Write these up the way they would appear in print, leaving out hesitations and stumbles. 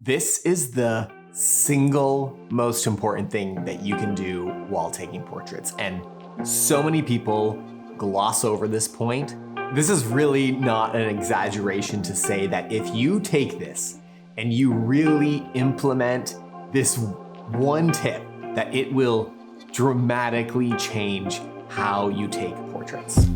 This is the single most important thing that you can do while taking portraits. And so many people gloss over this point. This is really not an exaggeration to say that if you take this and you really implement this one tip, that it will dramatically change how you take portraits.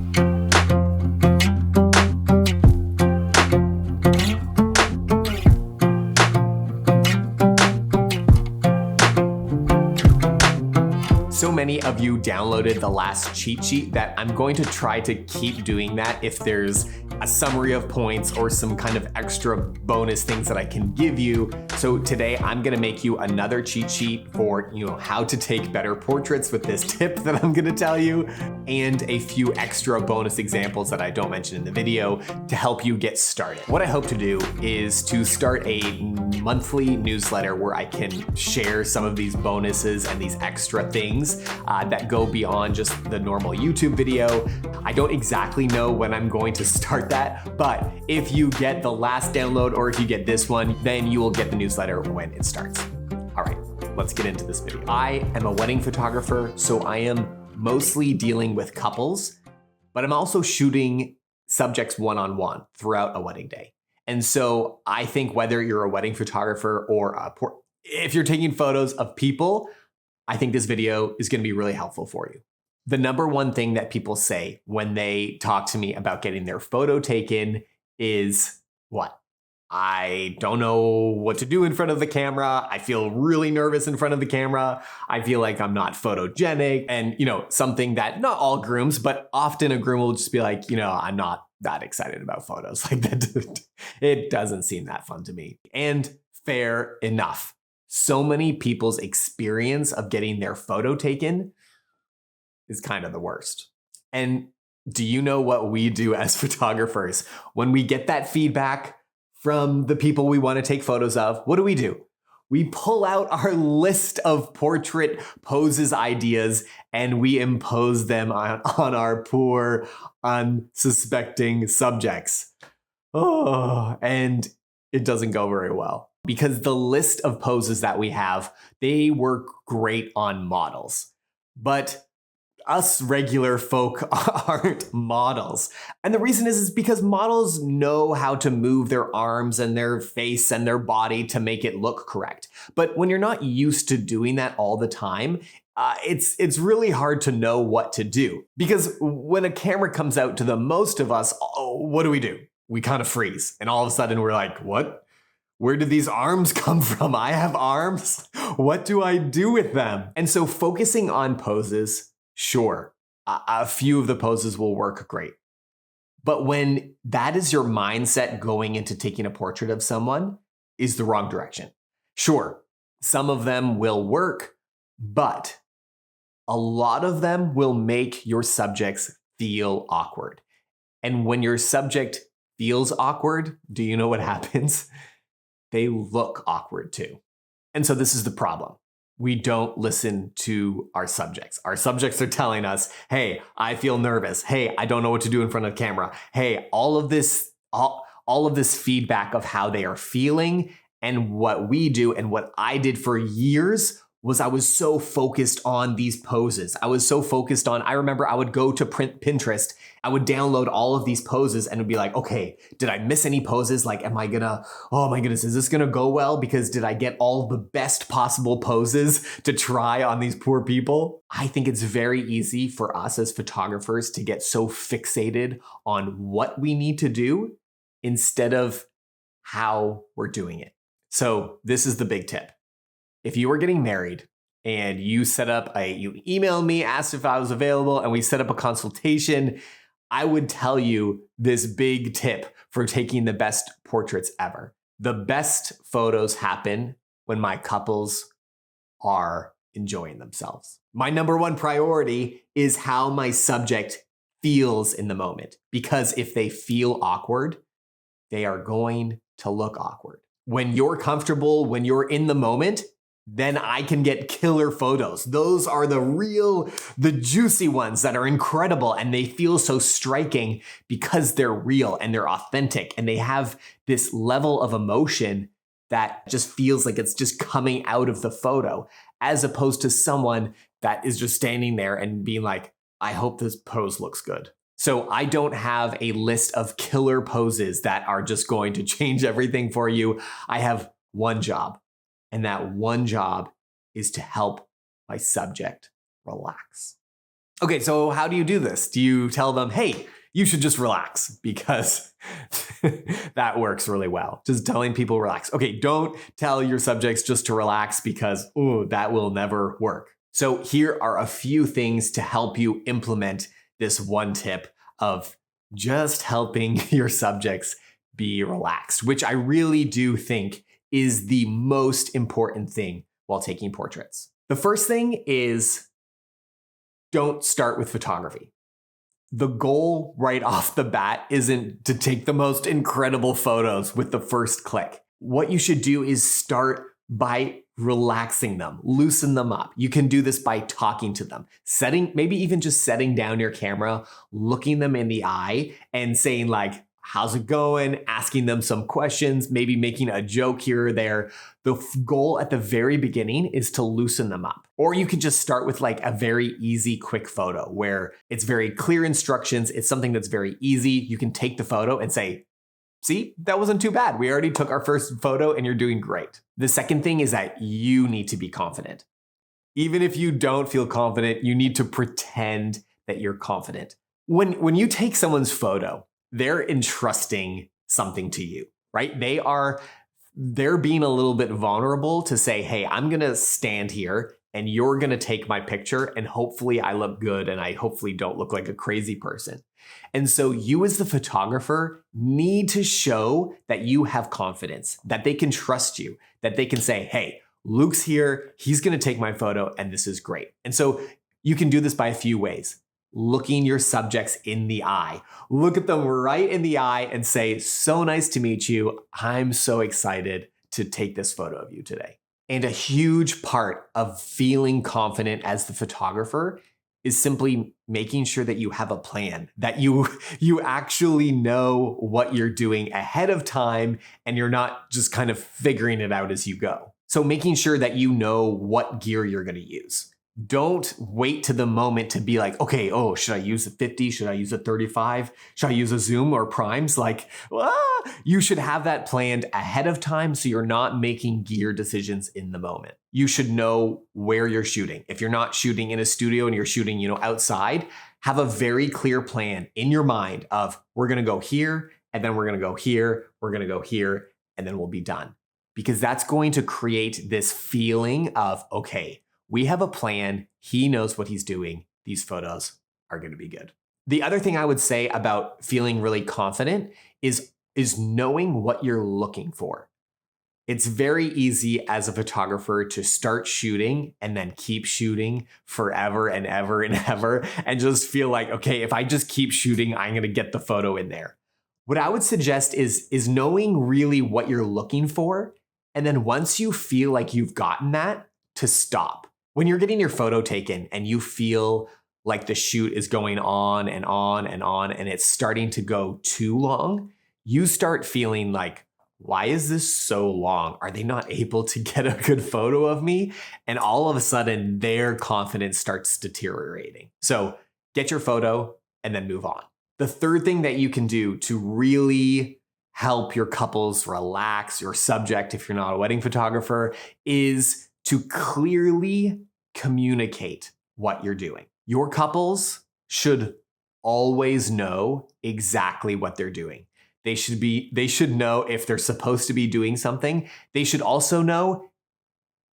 So many of you downloaded the last cheat sheet that I'm going to try to keep doing that if there's a summary of points or some kind of extra bonus things that I can give you. So today I'm gonna make you another cheat sheet for how to take better portraits with this tip that I'm gonna tell you, and a few extra bonus examples that I don't mention in the video to help you get started. What I hope to do is to start a monthly newsletter where I can share some of these bonuses and these extra things that go beyond just the normal YouTube video. I don't exactly know when I'm going to start that, but if you get the last download or if you get this one, then you will get the newsletter when it starts. All right, let's get into this video. I am a wedding photographer, so I am mostly dealing with couples, but I'm also shooting subjects one-on-one throughout a wedding day. And so I think whether you're a wedding photographer or if you're taking photos of people, I think this video is going to be really helpful for you. The number one thing that people say when they talk to me about getting their photo taken is what? I don't know what to do in front of the camera. I feel really nervous in front of the camera. I feel like I'm not photogenic. And, something that not all grooms, but often a groom will just be like, I'm not that excited about photos. Like that, it doesn't seem that fun to me. And fair enough. So many people's experience of getting their photo taken is kind of the worst. And do you know what we do as photographers? When we get that feedback from the people we want to take photos of, what do? We pull out our list of portrait poses ideas and we impose them on our poor, unsuspecting subjects. Oh, and it doesn't go very well. Because the list of poses that we have, they work great on models. But us regular folk aren't models. And the reason is because models know how to move their arms and their face and their body to make it look correct. But when you're not used to doing that all the time, it's really hard to know what to do. Because when a camera comes out to the most of us, what do? We kind of freeze. And all of a sudden we're like, what? Where did these arms come from? I have arms. What do I do with them? And so focusing on poses, sure, a few of the poses will work great. But when that is your mindset going into taking a portrait of someone, is the wrong direction. Sure, some of them will work, but a lot of them will make your subjects feel awkward. And when your subject feels awkward, do you know what happens? They look awkward too. And so this is the problem. We don't listen to our subjects. Our subjects are telling us, hey, I feel nervous. Hey, I don't know what to do in front of the camera. Hey, all of this feedback of how they are feeling. And what we do and what I did for years was I was so focused on these poses. I remember I would go to Pinterest, I would download all of these poses and would be like, okay, did I miss any poses? Like, oh my goodness, is this gonna go well? Because did I get all the best possible poses to try on these poor people? I think it's very easy for us as photographers to get so fixated on what we need to do instead of how we're doing it. So this is the big tip. If you were getting married and you emailed me, asked if I was available, and we set up a consultation, I would tell you this big tip for taking the best portraits ever. The best photos happen when my couples are enjoying themselves. My number one priority is how my subject feels in the moment, because if they feel awkward, they are going to look awkward. When you're comfortable, when you're in the moment, then I can get killer photos. Those are the juicy ones that are incredible, and they feel so striking because they're real and they're authentic and they have this level of emotion that just feels like it's just coming out of the photo, as opposed to someone that is just standing there and being like, I hope this pose looks good. So I don't have a list of killer poses that are just going to change everything for you. I have one job, and that one job is to help my subject relax. Okay, so how do you do this? Do you tell them, hey, you should just relax? Because that works really well. Just telling people relax. Okay, don't tell your subjects just to relax because, that will never work. So here are a few things to help you implement this one tip of just helping your subjects be relaxed, which I really do think is the most important thing while taking portraits. The first thing is don't start with photography. The goal right off the bat isn't to take the most incredible photos with the first click. What you should do is start by relaxing them, loosen them up. You can do this by talking to them, maybe even just setting down your camera, looking them in the eye and saying like, how's it going? Asking them some questions, maybe making a joke here or there. The goal at the very beginning is to loosen them up. Or you can just start with like a very easy, quick photo where it's very clear instructions. It's something that's very easy. You can take the photo and say, see, that wasn't too bad. We already took our first photo and you're doing great. The second thing is that you need to be confident. Even if you don't feel confident, you need to pretend that you're confident. When you take someone's photo, they're entrusting something to you, right? They're being a little bit vulnerable to say, hey, I'm gonna stand here and you're gonna take my picture and hopefully I look good and I hopefully don't look like a crazy person. And so you as the photographer need to show that you have confidence, that they can trust you, that they can say, hey, Luke's here, he's gonna take my photo and this is great. And so you can do this by a few ways. Looking your subjects in the eye. Look at them right in the eye and say, so nice to meet you. I'm so excited to take this photo of you today. And a huge part of feeling confident as the photographer is simply making sure that you have a plan, that you actually know what you're doing ahead of time and you're not just kind of figuring it out as you go. So making sure that you know what gear you're going to use. Don't wait to the moment to be like, okay, should I use a 50? Should I use a 35? Should I use a zoom or primes? You should have that planned ahead of time so you're not making gear decisions in the moment. You should know where you're shooting. If you're not shooting in a studio and you're shooting, outside, have a very clear plan in your mind of we're going to go here and then we're going to go here, we're going to go here, and then we'll be done. Because that's going to create this feeling of, okay, we have a plan. He knows what he's doing. These photos are going to be good. The other thing I would say about feeling really confident is knowing what you're looking for. It's very easy as a photographer to start shooting and then keep shooting forever and ever and ever and just feel like, okay, if I just keep shooting, I'm going to get the photo in there. What I would suggest is knowing really what you're looking for. And then once you feel like you've gotten that, to stop. When you're getting your photo taken and you feel like the shoot is going on and on and on and it's starting to go too long, you start feeling like, why is this so long? Are they not able to get a good photo of me? And all of a sudden their confidence starts deteriorating. So get your photo and then move on. The third thing that you can do to really help your couples relax, your subject, if you're not a wedding photographer, is to clearly communicate what you're doing. Your couples should always know exactly what they're doing. They should know if they're supposed to be doing something. They should also know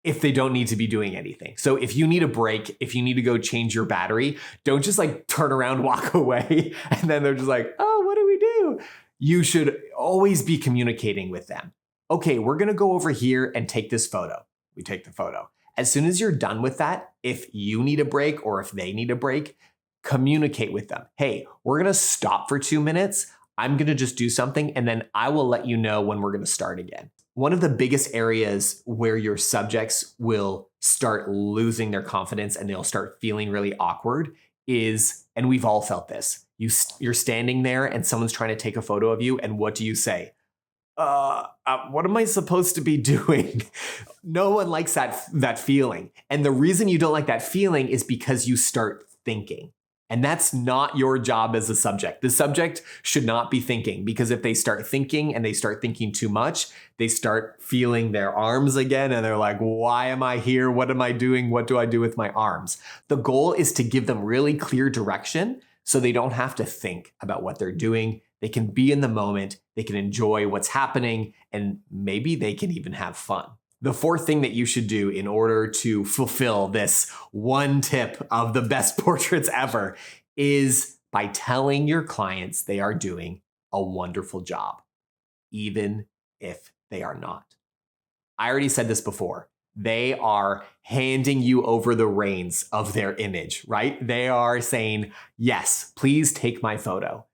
if they don't need to be doing anything. So if you need a break, if you need to go change your battery, don't just like turn around, walk away, and then they're just like, oh, what do we do? You should always be communicating with them. Okay, we're gonna go over here and take this photo. We take the photo. As soon as you're done with that, if you need a break or if they need a break, communicate with them. Hey, we're gonna stop for 2 minutes. I'm gonna just do something and then I will let you know when we're gonna start again. One of the biggest areas where your subjects will start losing their confidence and they'll start feeling really awkward is, and we've all felt this, you're standing there and someone's trying to take a photo of you and what do you say? what am I supposed to be doing? No one likes that feeling. And the reason you don't like that feeling is because you start thinking. And that's not your job as a subject. The subject should not be thinking, because if they start thinking and they start thinking too much, they start feeling their arms again and they're like, why am I here? What am I doing? What do I do with my arms? The goal is to give them really clear direction so they don't have to think about what they're doing. They can be in the moment, they can enjoy what's happening, and maybe they can even have fun. The fourth thing that you should do in order to fulfill this one tip of the best portraits ever is by telling your clients they are doing a wonderful job, even if they are not. I already said this before. They are handing you over the reins of their image, right? They are saying, yes, please take my photo.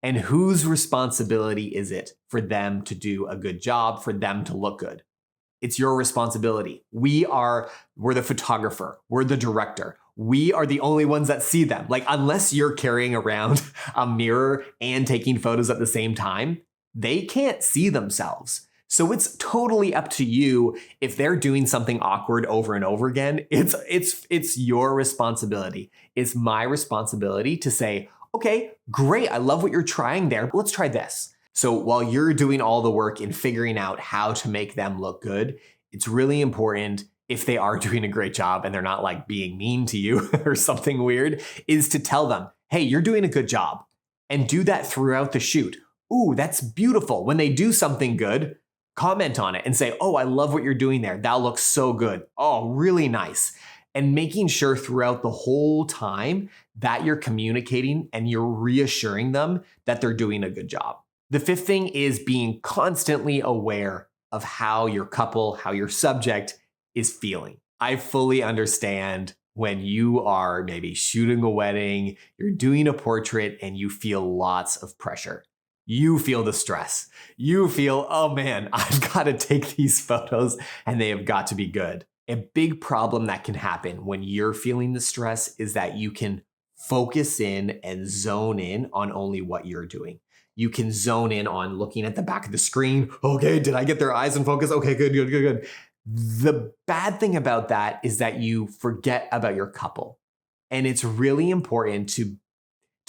And whose responsibility is it for them to do a good job, for them to look good? It's your responsibility. We're the photographer. We're the director. We are the only ones that see them. Like, unless you're carrying around a mirror and taking photos at the same time, they can't see themselves. So it's totally up to you. If they're doing something awkward over and over again, it's your responsibility. It's my responsibility to say, okay, great. I love what you're trying there. Let's try this. So while you're doing all the work in figuring out how to make them look good, it's really important, if they are doing a great job and they're not like being mean to you or something weird, is to tell them, hey, you're doing a good job, and do that throughout the shoot. Ooh, that's beautiful. When they do something good, comment on it and say, oh, I love what you're doing there. That looks so good. Oh, really nice. And making sure throughout the whole time that you're communicating and you're reassuring them that they're doing a good job. The fifth thing is being constantly aware of how your couple, how your subject is feeling. I fully understand when you are maybe shooting a wedding, you're doing a portrait, and you feel lots of pressure. You feel the stress. You feel, oh man, I've got to take these photos and they have got to be good. A big problem that can happen when you're feeling the stress is that you can focus in and zone in on only what you're doing. You can zone in on looking at the back of the screen. Okay, did I get their eyes in focus? Okay, good. The bad thing about that is that you forget about your couple. And it's really important to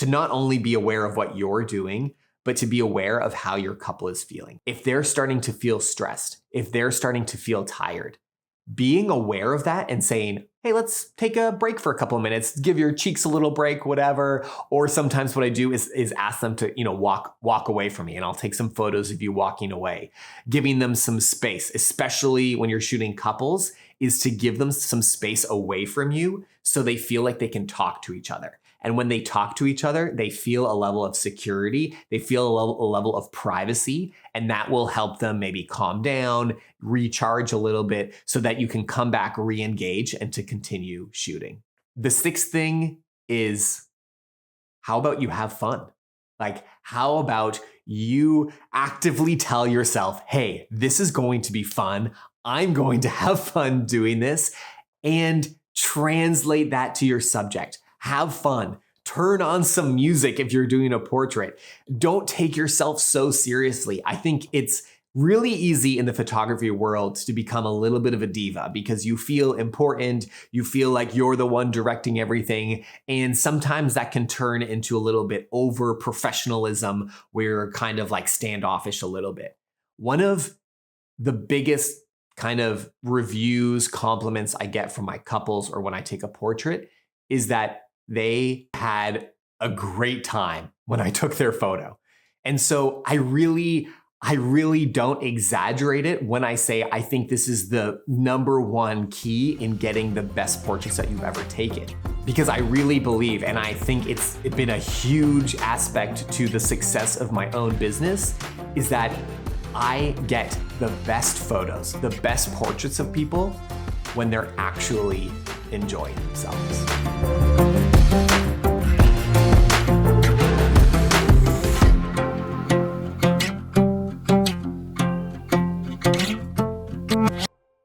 not only be aware of what you're doing, but to be aware of how your couple is feeling. If they're starting to feel stressed, if they're starting to feel tired, being aware of that and saying, hey, let's take a break for a couple of minutes, give your cheeks a little break, whatever. Or sometimes what I do is ask them to, walk away from me, and I'll take some photos of you walking away, giving them some space, especially when you're shooting couples, is to give them some space away from you so they feel like they can talk to each other. And when they talk to each other, they feel a level of security, they feel a level of privacy, and that will help them maybe calm down, recharge a little bit so that you can come back, re-engage, and to continue shooting. The sixth thing is, how about you have fun? Like, how about you actively tell yourself, hey, this is going to be fun. I'm going to have fun doing this, and translate that to your subject. Have fun. Turn on some music if you're doing a portrait. Don't take yourself so seriously. I think it's really easy in the photography world to become a little bit of a diva because you feel important, you feel like you're the one directing everything, and sometimes that can turn into a little bit over professionalism where you're kind of like standoffish a little bit. One of the biggest kind of reviews, compliments I get from my couples or when I take a portrait is that they had a great time when I took their photo. And so I really don't exaggerate it when I say I think this is the number one key in getting the best portraits that you've ever taken. Because I really believe, and I think it's been a huge aspect to the success of my own business, is that I get the best photos, the best portraits of people when they're actually enjoying themselves.